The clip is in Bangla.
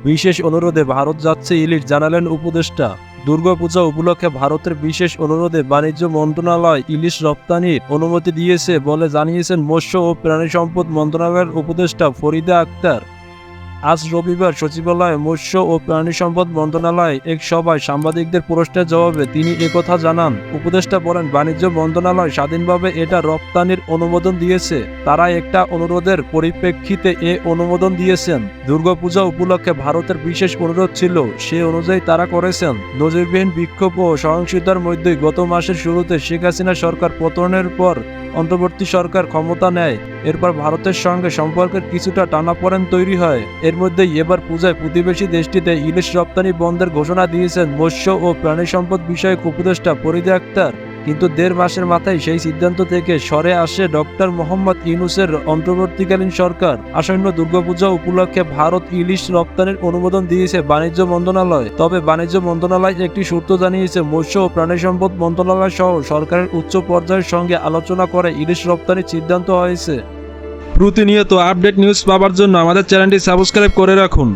বিশেষ অনুরোধে ভারত যাচ্ছে ইলিশ, জানালেন উপদেষ্টা। দুর্গাপূজা উপলক্ষে ভারতের বিশেষ অনুরোধে বাণিজ্য মন্ত্রণালয় ইলিশ রপ্তানির অনুমতি দিয়েছে বলে জানিয়েছেন মৎস্য ও প্রাণী সম্পদ মন্ত্রণালয়ের উপদেষ্টা ফরিদা আক্তার। আজ রবিবার সচিবালয়ে মৎস্য ও প্রাণী সম্পদ মন্ত্রণালয় এক সভায় সাংবাদিকদের প্রশ্নের জবাবে তিনি একথা জানান। উপদেষ্টা বলেন, বাণিজ্য মন্ত্রণালয় স্বাধীনভাবে এটা রপ্তানির অনুমোদন দিয়েছে। তারা একটা অনুরোধের পরিপ্রেক্ষিতে এ অনুমোদন দিয়েছেন। দুর্গাপূজা উপলক্ষে ভারতের বিশেষ অনুরোধ ছিল, সে অনুযায়ী তারা করেছেন। নজিরবিহীন বিক্ষোভ ও সহিংসতার মধ্যেই গত মাসের শুরুতে শেখ হাসিনা সরকার পতনের পর অন্তর্বর্তী সরকার ক্ষমতা নেয়। এরপর ভারতের সঙ্গে সম্পর্কের কিছুটা টানাপোড়েন তৈরি হয়। এর মধ্যেই এবার পূজায় প্রতিবেশী দেশটিতে ইলিশ রপ্তানি বন্ধের ঘোষণা দিয়েছেন মৎস্য ও প্রাণী সম্পদ বিষয়ক উপদেষ্টা ফরিদা আক্তার। কিন্তু ১.৫ মাসের মাথায় সেই সিদ্ধান্ত থেকে সরে আসে ডক্টর মোহাম্মদ ইউনূসের অন্তর্বর্তীকালীন সরকার। আসন্ন দুর্গাপূজা উপলক্ষে ভারত ইলিশ রপ্তানির অনুমোদন দিয়েছে বাণিজ্য মন্ত্রণালয়। তবে বাণিজ্য মন্ত্রণালয় একটি সূত্র জানিয়েছে, মৎস্য ও প্রাণী সম্পদ মন্ত্রণালয় সহ সরকারের উচ্চ পর্যায়ের সঙ্গে আলোচনা করে ইলিশ রপ্তানির সিদ্ধান্ত হয়েছে। প্রতিনিয়ত আপডেট নিউজ পাওয়ার জন্য আমাদের চ্যানেলটি সাবস্ক্রাইব করে রাখুন।